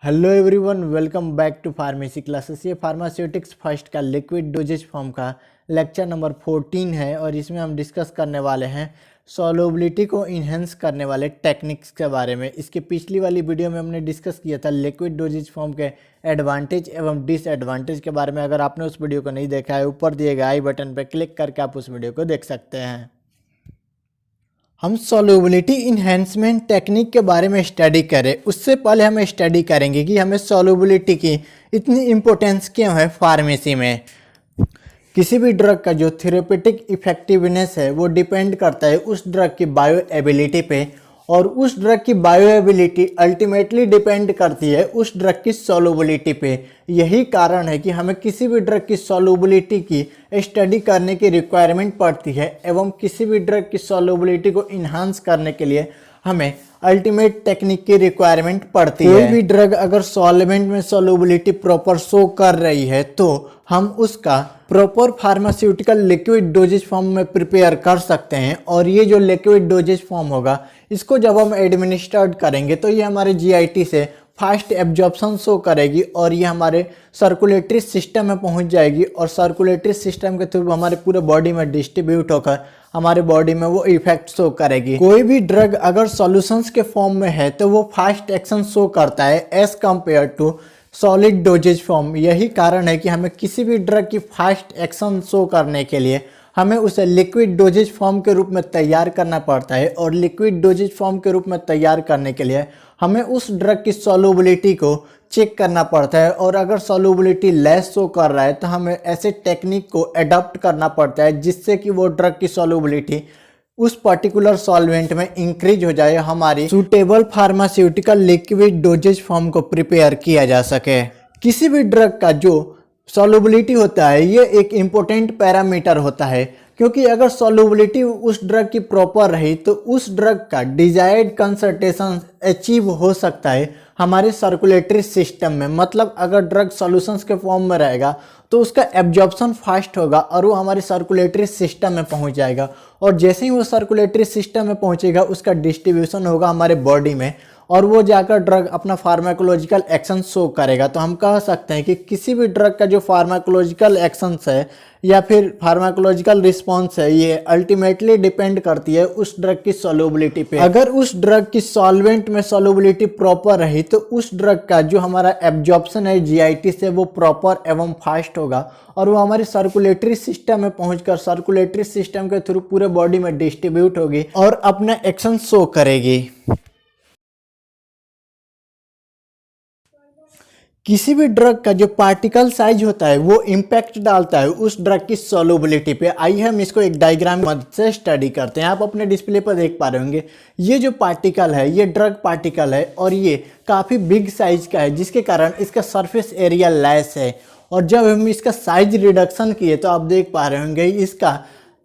Hello everyone, welcome back to pharmacy classes. ये pharmaceutics first का liquid dosage form का lecture number 14 है और इसमें हम डिस्कस करने वाले हैं सॉल्युबिलिटी को इन्हेंस करने वाले टेक्निक्स के बारे में। इसके पिछली वाली वीडियो में हमने डिस्कस किया था लिक्विड डोजेज फॉर्म के एडवांटेज एवं डिसएडवांटेज के बारे में। अगर आपने उस वीडियो को नहीं देखा है, ऊपर दिए गए आई बटन पर क्लिक करके आप उस वीडियो को देख सकते हैं। हम सॉल्युबिलिटी इन्हेंसमेंट टेक्निक के बारे में स्टडी करें उससे पहले हम स्टडी करेंगे कि हमें सॉल्युबिलिटी की इतनी इम्पोर्टेंस क्यों है फार्मेसी में। किसी भी ड्रग का जो थेरेपेटिक इफेक्टिवनेस है वो डिपेंड करता है उस ड्रग की बायो एबिलिटी पे, और उस ड्रग की बायोएबिलिटी अल्टीमेटली डिपेंड करती है उस ड्रग की सॉल्युबिलिटी पे। यही कारण है कि हमें किसी भी ड्रग की सॉल्युबिलिटी की स्टडी करने की रिक्वायरमेंट पड़ती है एवं किसी भी ड्रग की सॉल्युबिलिटी को इन्हांस करने के लिए हमें अल्टीमेट टेक्निक की रिक्वायरमेंट पड़ती है। कोई भी ड्रग अगर सॉल्वेंट में सॉल्युबिलिटी प्रॉपर शो कर रही है तो हम उसका proper pharmaceutical liquid dosage form में प्रिपेयर कर सकते हैं, और ये जो लिक्विड डोजेज फॉर्म होगा इसको जब हम एडमिनिस्ट्रेट करेंगे तो ये हमारे जीआईटी से फास्ट एब्जॉर्प्शन शो करेगी और ये हमारे सर्कुलेटरी सिस्टम में पहुंच जाएगी, और सर्कुलेटरी सिस्टम के थ्रू हमारे पूरे बॉडी में डिस्ट्रीब्यूट होकर हमारे बॉडी में वो इफेक्ट शो करेगी। कोई भी ड्रग अगर सॉल्यूशंस के फॉर्म में है तो वो फास्ट एक्शन शो करता है as compare to solid dosage form. यही कारण है कि हमें किसी भी ड्रग की फास्ट एक्शन शो करने के लिए हमें उसे लिक्विड डोजेज फॉर्म के रूप में तैयार करना पड़ता है, और लिक्विड डोजेज फॉर्म के रूप में तैयार करने के लिए हमें उस ड्रग की सॉल्युबिलिटी को चेक करना पड़ता है, और अगर सॉल्युबिलिटी लेस शो कर रहा है तो हमें ऐसे टेक्निक को अडॉप्ट करना पड़ता है जिससे कि वो ड्रग की सॉल्युबिलिटी उस पर्टिकुलर सॉल्वेंट में इंक्रीज हो जाए, हमारी suitable pharmaceutical liquid dosage form को प्रिपेयर किया जा सके। किसी भी ड्रग का जो सॉल्युबिलिटी होता है ये एक इम्पोर्टेंट पैरामीटर होता है, क्योंकि अगर सॉल्युबिलिटी उस ड्रग की प्रॉपर रही तो उस ड्रग का डिजायर्ड कंसंट्रेशन अचीव हो सकता है हमारे सर्कुलेटरी सिस्टम में। मतलब अगर ड्रग सॉल्यूशंस के फॉर्म में रहेगा तो उसका एब्जॉर्प्शन फास्ट होगा और वो हमारे सर्कुलेटरी सिस्टम में पहुंच जाएगा, और जैसे ही वो सर्कुलेटरी सिस्टम में पहुंचेगा उसका डिस्ट्रीब्यूशन होगा हमारे बॉडी में, और वो जाकर ड्रग अपना फार्माकोलॉजिकल एक्शन शो करेगा। तो हम कह सकते हैं कि किसी भी ड्रग का जो फार्माकोलॉजिकल एक्शंस है या फिर फार्माकोलॉजिकल रिस्पॉन्स है ये अल्टीमेटली डिपेंड करती है उस ड्रग की सॉल्युबिलिटी पे। अगर उस ड्रग की सॉल्वेंट में सॉल्युबिलिटी प्रॉपर रही तो उस ड्रग का जो हमारा एब्जॉर्प्शन है जीआईटी से वो प्रॉपर एवं फास्ट होगा, और वो हमारे सर्कुलेटरी सिस्टम में पहुंचकर सर्कुलेटरी सिस्टम के थ्रू पूरे बॉडी में डिस्ट्रीब्यूट होगी और अपना एक्शन शो करेगी। किसी भी ड्रग का जो पार्टिकल साइज होता है वो इम्पैक्ट डालता है उस ड्रग की सॉल्युबिलिटी पे। आइए हम इसको एक डायग्राम की मदद से स्टडी करते हैं। आप अपने डिस्प्ले पर देख पा रहे होंगे ये जो पार्टिकल है ये ड्रग पार्टिकल है, और ये काफ़ी बिग साइज का है जिसके कारण इसका सरफेस एरिया लेस है। और जब हम इसका साइज रिडक्शन किए तो आप देख पा रहे होंगे इसका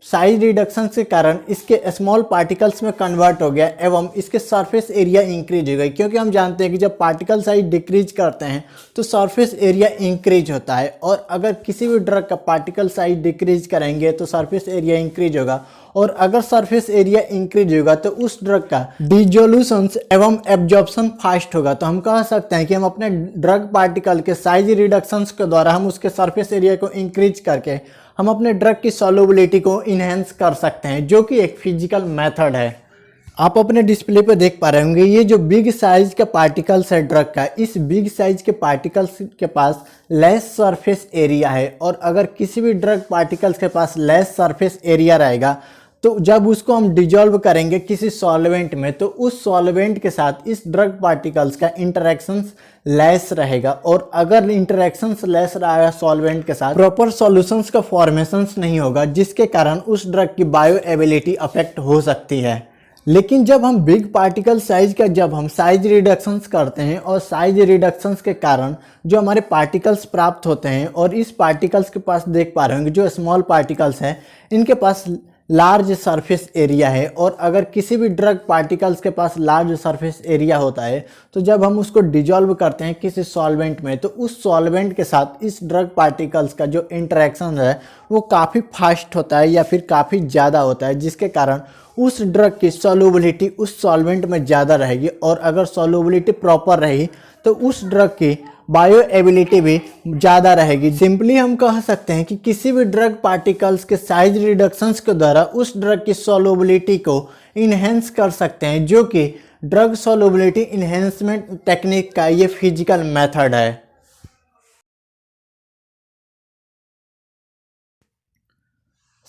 साइज रिडक्शन के कारण इसके स्मॉल पार्टिकल्स में कन्वर्ट हो गया एवं इसके सरफेस एरिया इंक्रीज हो गई, क्योंकि हम जानते हैं कि जब पार्टिकल साइज डिक्रीज करते हैं तो सरफेस एरिया इंक्रीज होता है, और अगर किसी भी ड्रग का पार्टिकल साइज डिक्रीज करेंगे तो सरफेस एरिया इंक्रीज होगा, और अगर सरफेस एरिया इंक्रीज होगा तो उस ड्रग का डिजोल्यूशन एवं एब्जॉर्प्शन फास्ट होगा। तो हम कह सकते हैं कि हम अपने ड्रग पार्टिकल के साइज रिडक्शंस के द्वारा हम उसके सरफेस एरिया को इंक्रीज करके हम अपने ड्रग की सॉल्युबिलिटी को इन्हेंस कर सकते हैं, जो कि एक फिजिकल मेथड है। आप अपने डिस्प्ले पे देख पा रहे होंगे ये जो बिग साइज का पार्टिकल्स है ड्रग का, इस बिग साइज के पार्टिकल्स के पास लेस सरफेस एरिया है, और अगर किसी भी ड्रग पार्टिकल्स के पास लेस सरफेस एरिया रहेगा तो जब उसको हम डिजॉल्व करेंगे किसी सॉल्वेंट में तो उस सॉल्वेंट के साथ इस ड्रग पार्टिकल्स का इंटरेक्शंस लेस रहेगा, और अगर इंटरेक्शंस लेस रहेगा सॉल्वेंट के साथ प्रॉपर सॉल्यूशंस का फॉर्मेशंस नहीं होगा, जिसके कारण उस ड्रग की बायोएबिलिटी अफेक्ट हो सकती है। लेकिन जब हम बिग पार्टिकल साइज का जब हम साइज रिडक्शंस करते हैं और साइज रिडक्शंस के कारण जो हमारे पार्टिकल्स प्राप्त होते हैं, और इस पार्टिकल्स के पास देख पा रहे होंगे जो स्मॉल पार्टिकल्स हैं इनके पास लार्ज सरफेस एरिया है, और अगर किसी भी ड्रग पार्टिकल्स के पास लार्ज सरफेस एरिया होता है तो जब हम उसको डिजॉल्व करते हैं किसी सॉल्वेंट में तो उस सॉल्वेंट के साथ इस ड्रग पार्टिकल्स का जो इंटरेक्शन है वो काफ़ी फास्ट होता है या फिर काफ़ी ज़्यादा होता है, जिसके कारण उस ड्रग की सॉल्युबिलिटी उस सॉल्वेंट में ज़्यादा रहेगी, और अगर सॉल्युबिलिटी प्रॉपर रही तो उस ड्रग की बायोएबिलिटी भी ज़्यादा रहेगी। सिंपली हम कह सकते हैं कि किसी भी ड्रग पार्टिकल्स के साइज रिडक्शंस के द्वारा उस ड्रग की सॉल्युबिलिटी को इन्हेंस कर सकते हैं, जो कि ड्रग सॉल्युबिलिटी इन्हेंसमेंट टेक्निक का ये फिजिकल मेथड है।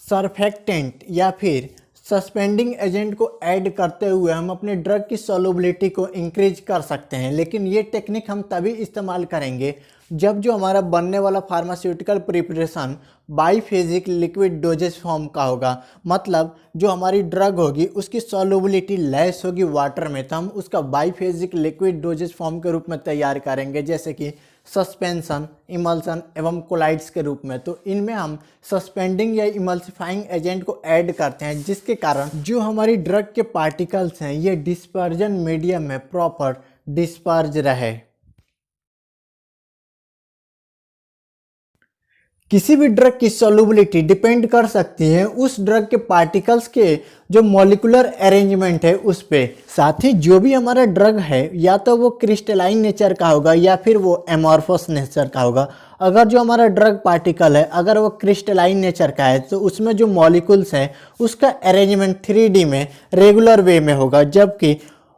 सरफेक्टेंट या फिर सस्पेंडिंग एजेंट को ऐड करते हुए हम अपने ड्रग की सॉल्युबिलिटी को इंक्रीज कर सकते हैं, लेकिन ये टेक्निक हम तभी इस्तेमाल करेंगे जब जो हमारा बनने वाला pharmaceutical preparation biphasic liquid dosage form का होगा। मतलब जो हमारी ड्रग होगी उसकी सॉल्युबिलिटी लेस होगी वाटर में, तो हम उसका बाईफेजिक लिक्विड डोजेज फॉर्म के रूप में तैयार करेंगे, जैसे कि सस्पेंशन, इमल्सन एवं कोलाइड्स के रूप में। तो इनमें हम सस्पेंडिंग या इमल्सिफाइंग एजेंट को ऐड करते हैं, जिसके कारण जो हमारी ड्रग के पार्टिकल्स हैं ये डिस्पर्जन मीडियम में प्रॉपर डिस्पर्ज रहे। किसी भी ड्रग की सॉल्युबिलिटी डिपेंड कर सकती है उस ड्रग के पार्टिकल्स के जो मॉलिक्यूलर अरेंजमेंट है उस पे। साथ ही जो भी हमारा ड्रग है या तो वो क्रिस्टलाइन नेचर का होगा या फिर वो एमॉर्फस नेचर का होगा। अगर जो हमारा ड्रग पार्टिकल है अगर वो क्रिस्टलाइन नेचर का है तो उसमें जो मॉलिक्यूल्स हैं उसका अरेंजमेंट 3D में रेगुलर वे में होगा, जबकि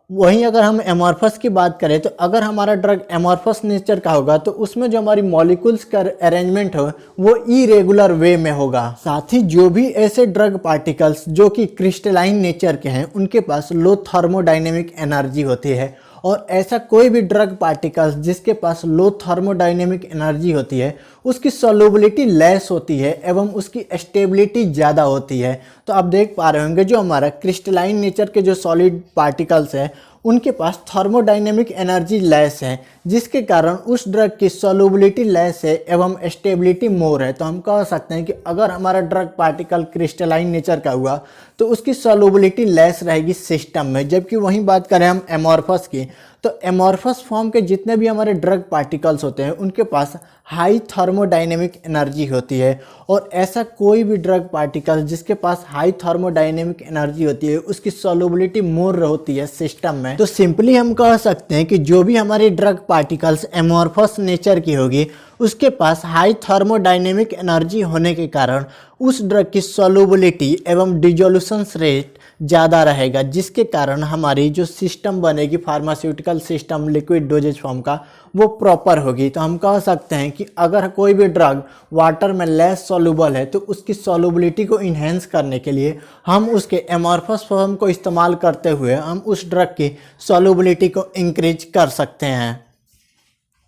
वहीं अगर हम एमॉर्फस की बात करें तो अगर हमारा ड्रग एमॉर्फस नेचर का होगा तो उसमें जो हमारी मॉलिक्यूल्स का अरेंजमेंट हो वो इरेगुलर वे में होगा। साथ ही जो भी ऐसे ड्रग पार्टिकल्स जो कि क्रिस्टलाइन नेचर के हैं उनके पास लो थर्मोडायनेमिक एनर्जी होती है, और ऐसा कोई भी ड्रग पार्टिकल्स जिसके पास लो थर्मोडायनेमिक एनर्जी होती है उसकी सॉल्युबिलिटी लेस होती है एवं उसकी स्टेबिलिटी ज़्यादा होती है। तो आप देख पा रहे होंगे जो हमारा क्रिस्टलाइन नेचर के जो सॉलिड पार्टिकल्स हैं उनके पास थर्मोडायनेमिक एनर्जी लेस है, जिसके कारण उस ड्रग की सॉल्युबिलिटी लेस है एवं स्टेबिलिटी मोर है। तो हम कह सकते हैं कि अगर हमारा ड्रग पार्टिकल क्रिस्टलाइन नेचर का हुआ तो उसकी सॉल्युबिलिटी लेस रहेगी सिस्टम में। जबकि वहीं बात करें हम एमॉर्फस की तो एमॉर्फस फॉर्म के जितने भी हमारे ड्रग पार्टिकल्स होते हैं उनके पास हाई थर्मोडायनेमिक एनर्जी होती है, और ऐसा कोई भी ड्रग पार्टिकल जिसके पास हाई थर्मोडायनेमिक एनर्जी होती है उसकी सॉल्युबिलिटी मोर होती है सिस्टम में। तो सिंपली हम कह सकते हैं कि जो भी हमारी ड्रग पार्टिकल्स एमॉर्फस नेचर की होगी उसके पास हाई थर्मोडायनेमिक एनर्जी होने के कारण उस ड्रग की सॉल्युबिलिटी एवं डिसोल्यूशन रेट ज़्यादा रहेगा, जिसके कारण हमारी जो सिस्टम बनेगी pharmaceutical system liquid dosage form का वो प्रॉपर होगी। तो हम कह सकते हैं कि अगर कोई भी ड्रग वाटर में लेस सॉल्युबल है तो उसकी सॉल्युबिलिटी को इन्हेंस करने के लिए हम उसके एमॉर्फस फॉर्म को इस्तेमाल करते हुए हम उस ड्रग की सॉल्युबिलिटी को इंक्रीज कर सकते हैं।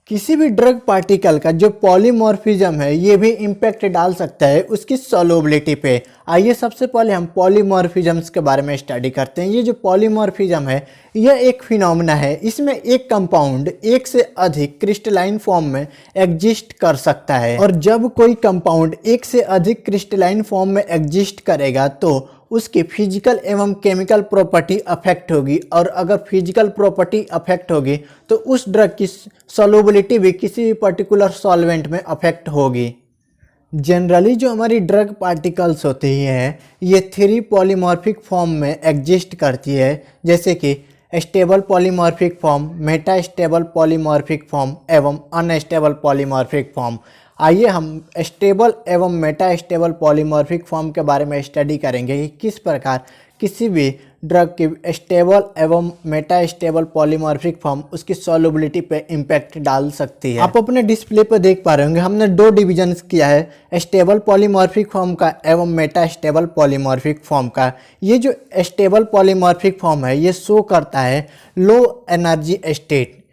किसी भी ड्रग पार्टिकल का जो पॉलीमॉर्फिज्म है ये भी इम्पैक्ट डाल सकता है उसकी सॉल्युबिलिटी पे। आइए सबसे पहले हम पॉलीमॉर्फिज्म्स के बारे में स्टडी करते हैं। ये जो पॉलीमॉर्फिज्म है यह एक फिनोमेना है, इसमें एक कंपाउंड एक से अधिक क्रिस्टलाइन फॉर्म में एग्जिस्ट कर सकता है, और जब कोई कंपाउंड एक से अधिक क्रिस्टलाइन फॉर्म में एग्जिस्ट करेगा तो उसकी फिजिकल एवं केमिकल प्रॉपर्टी अफेक्ट होगी, और अगर फिजिकल प्रॉपर्टी अफेक्ट होगी तो उस ड्रग की सॉल्युबिलिटी भी किसी भी पर्टिकुलर सॉल्वेंट में अफेक्ट होगी। जनरली जो हमारी ड्रग पार्टिकल्स होती हैं ये 3 पॉलीमॉर्फिक फॉर्म में एग्जिस्ट करती है, जैसे कि stable polymorphic form, Meta stable polymorphic form एवं अनस्टेबल पॉलीमॉर्फिक फॉर्म। आइए हम स्टेबल एवं मेटा स्टेबल पॉलीमॉर्फिक फॉर्म के बारे में स्टडी करेंगे कि किस प्रकार किसी भी ड्रग की स्टेबल एवं मेटा स्टेबल पॉलीमॉर्फिक फॉर्म उसकी सॉल्युबिलिटी पे इम्पैक्ट डाल सकती है। आप अपने डिस्प्ले पर देख पा रहे होंगे हमने 2 डिवीजन किया है, स्टेबल पॉलीमॉर्फिक फॉर्म का एवं मेटा स्टेबल पॉलीमॉर्फिक फॉर्म का। ये जो स्टेबल पॉलीमॉर्फिक फॉर्म है ये शो करता है लो एनर्जी स्टेट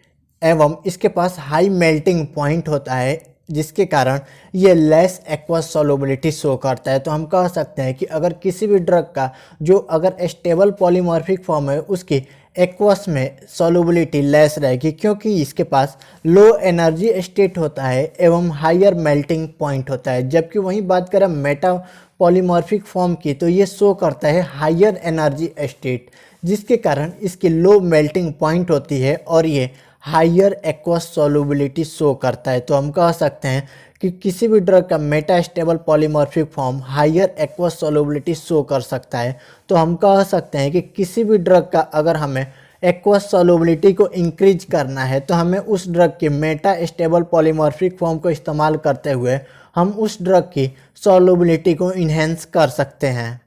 एवं इसके पास हाई मेल्टिंग पॉइंट होता है, जिसके कारण ये लेस एक्वस सॉल्युबिलिटी शो करता है। तो हम कह सकते हैं कि अगर किसी भी ड्रग का जो अगर स्टेबल पॉलीमॉर्फिक फॉर्म है उसकी एक्वस में सॉल्युबिलिटी लेस रहेगी, क्योंकि इसके पास लो एनर्जी स्टेट होता है एवं हायर मेल्टिंग पॉइंट होता है। जबकि वहीं बात करें मेटा पॉलीमॉर्फिक फॉर्म की तो ये शो करता है हायर एनर्जी स्टेट, जिसके कारण इसकी लो मेल्टिंग पॉइंट होती है और ये हायर एक्वस सॉल्युबिलिटी शो करता है। तो हम कह सकते हैं कि किसी भी ड्रग का meta stable polymorphic form higher aqueous solubility show कर सकता है। तो हम कह सकते हैं कि किसी भी ड्रग का अगर हमें एक्वस सॉल्युबिलिटी को इंक्रीज करना है तो हमें उस ड्रग की मेटा स्टेबल पॉलीमॉर्फिक फॉर्म को इस्तेमाल करते हुए हम उस ड्रग की सॉल्युबिलिटी को इन्हेंस कर सकते हैं।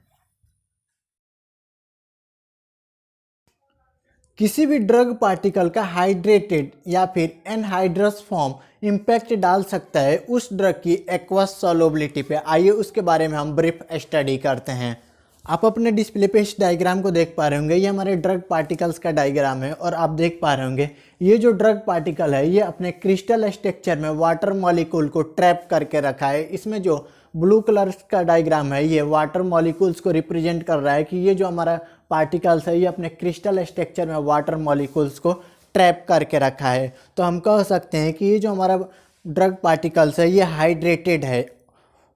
किसी भी ड्रग पार्टिकल का हाइड्रेटेड या फिर एनहाइड्रस फॉर्म इम्पैक्ट डाल सकता है उस ड्रग की एक्वस सॉल्युबिलिटी पे। आइए उसके बारे में हम ब्रीफ स्टडी करते हैं। आप अपने डिस्प्ले पे इस डायग्राम को देख पा रहे होंगे, ये हमारे ड्रग पार्टिकल्स का डायग्राम है और आप देख पा रहे होंगे ये जो ड्रग पार्टिकल है ये अपने क्रिस्टल स्ट्रक्चर में वाटर मॉलिक्यूल को ट्रैप करके रखा है। इसमें जो ब्लू कलर का डायग्राम है ये वाटर मॉलिक्यूल्स को रिप्रेजेंट कर रहा है कि ये जो हमारा पार्टिकल्स है ये अपने क्रिस्टल स्ट्रक्चर में वाटर मॉलिक्यूल्स को ट्रैप करके रखा है। तो हम कह सकते हैं कि ये जो हमारा ड्रग पार्टिकल्स है ये हाइड्रेटेड है।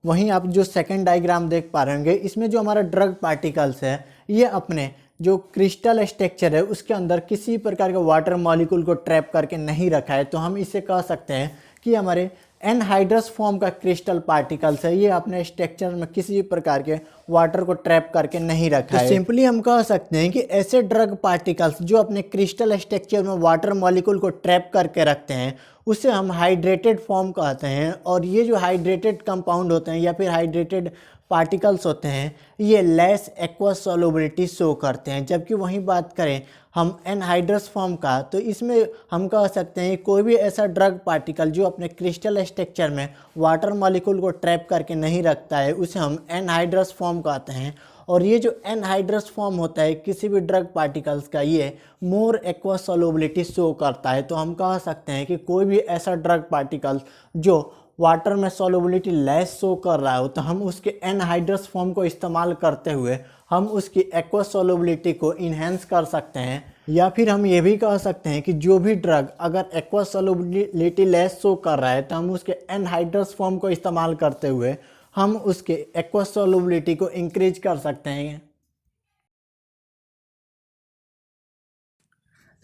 वहीं आप जो सेकंड डायग्राम देख पा रहे होंगे इसमें जो हमारा ड्रग पार्टिकल्स है ये अपने जो क्रिस्टल स्ट्रक्चर है उसके अंदर किसी प्रकार के वाटर मॉलिक्यूल को ट्रैप करके नहीं रखा है। तो हम इसे कह सकते हैं कि हमारे एनहाइड्रस फॉर्म का क्रिस्टल पार्टिकल्स है ये अपने स्ट्रक्चर में किसी प्रकार के वाटर को ट्रैप करके नहीं रखा है। सिंपली हम कह सकते हैं कि ऐसे ड्रग पार्टिकल्स जो अपने क्रिस्टल स्ट्रक्चर में वाटर मॉलिक्यूल को ट्रैप करके रखते हैं उसे हम हाइड्रेटेड फॉर्म कहते हैं। और ये जो हाइड्रेटेड कंपाउंड होते हैं या फिर हाइड्रेटेड पार्टिकल्स होते हैं ये लेस एक्वस सॉल्युबिलिटी शो करते हैं। जबकि वहीं बात करें हम एनहाइड्रस फॉर्म का तो इसमें हम कह सकते हैं कोई भी ऐसा ड्रग पार्टिकल जो अपने क्रिस्टल स्ट्रक्चर में वाटर मॉलिक्यूल को ट्रैप करके नहीं रखता है उसे हम एनहाइड्रस फॉर्म कहते हैं। और ये जो एनहाइड्रस फॉर्म होता है किसी भी ड्रग पार्टिकल्स का ये मोर एक्वस सॉल्युबिलिटी शो करता है। तो हम कह सकते हैं कि कोई भी ऐसा ड्रग पार्टिकल जो वाटर में सॉल्युबिलिटी लेस शो कर रहा हो तो हम उसके एनहाइड्रस फॉर्म को इस्तेमाल करते हुए हम उसकी एक्वस सॉल्युबिलिटी को इन्हेंस कर सकते हैं। या फिर हम ये भी कह सकते हैं कि जो भी ड्रग अगर एक्वस सॉल्युबिलिटी लेस शो कर रहा है तो हम उसके एनहाइड्रस फॉर्म को इस्तेमाल करते हुए हम उसके एक्वस सॉल्युबिलिटी को इंक्रीज कर सकते हैं।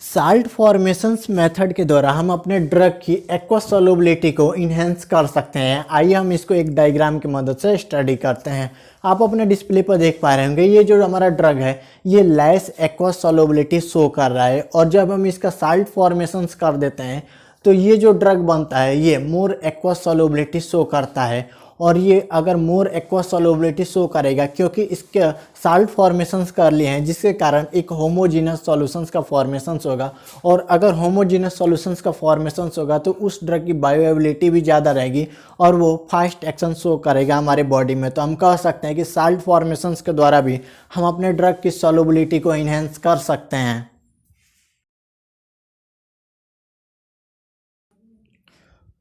साल्ट फॉर्मेशंस मेथड के द्वारा हम अपने ड्रग की एक्वस सॉल्युबिलिटी को इन्हेंस कर सकते हैं। आइए हम इसको एक डायग्राम की मदद से स्टडी करते हैं। आप अपने डिस्प्ले पर देख पा रहे होंगे ये जो हमारा ड्रग है ये लेस एक्वस सॉल्युबिलिटी शो कर रहा है और जब हम इसका साल्ट फॉर्मेशंस कर देते हैं तो ये जो ड्रग बनता है ये मोर एक्वस सॉल्युबिलिटी शो करता है। और ये अगर मोर एक्वस सॉल्युबिलिटी शो करेगा क्योंकि इसके साल्ट फॉर्मेशंस कर लिए हैं जिसके कारण एक होमोजीनस सॉल्यूशंस का फॉर्मेशंस होगा। और अगर होमोजीनस सॉल्यूशंस का फॉर्मेशंस होगा तो उस ड्रग की बायोएबिलिटी भी ज़्यादा रहेगी और वो फास्ट एक्शन शो करेगा हमारे बॉडी में। तो हम कह सकते हैं कि साल्ट फॉर्मेशंस के द्वारा भी हम अपने ड्रग की सॉल्युबिलिटी को इन्हेंस कर सकते हैं।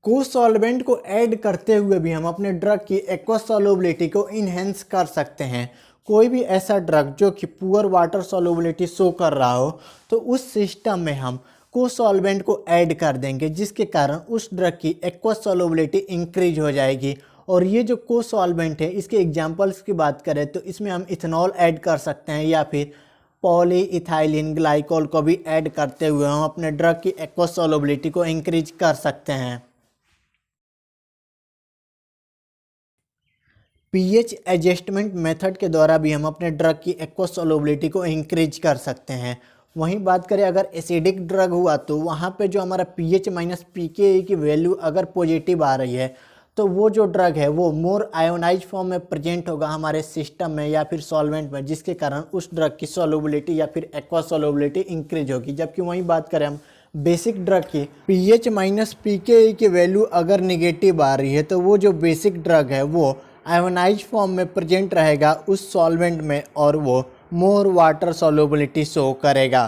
को-सॉल्वेंट को ऐड करते हुए भी हम अपने ड्रग की एक्वस सॉल्युबिलिटी को इन्हेंस कर सकते हैं। कोई भी ऐसा ड्रग जो कि पुअर वाटर सॉल्युबिलिटी शो कर रहा हो तो उस सिस्टम में हम को-सॉल्वेंट को ऐड कर देंगे जिसके कारण उस ड्रग की एक्वस सॉल्युबिलिटी इंक्रीज हो जाएगी। और ये जो को-सॉल्वेंट है इसके एग्जांपल्स की बात करें तो इसमें हम इथेनॉल ऐड कर सकते हैं या फिर पॉलीइथाइलिन ग्लाइकोल को भी ऐड करते हुए हम अपने ड्रग की एक्वस सॉल्युबिलिटी को इंक्रीज कर सकते हैं। पीएच एडजस्टमेंट मेथड के द्वारा भी हम अपने ड्रग की एक्वस सॉल्युबिलिटी को इंक्रीज कर सकते हैं। वहीं बात करें अगर एसिडिक ड्रग हुआ तो वहाँ पे जो हमारा pH माइनस pKa की वैल्यू अगर पॉजिटिव आ रही है तो वो जो ड्रग है वो मोर आयोनाइज फॉर्म में प्रेजेंट होगा हमारे सिस्टम में या फिर सॉल्वेंट में जिसके कारण उस ड्रग की सॉल्युबिलिटी या फिर एक्वस सॉल्युबिलिटी इंक्रीज होगी। जबकि वहीं बात करें हम बेसिक ड्रग की pH माइनस pKa की वैल्यू अगर निगेटिव आ रही है तो वो जो बेसिक ड्रग है वो आयोनाइज फॉर्म में प्रेजेंट रहेगा उस सॉल्वेंट में और वो मोर वाटर सॉल्युबिलिटी शो करेगा।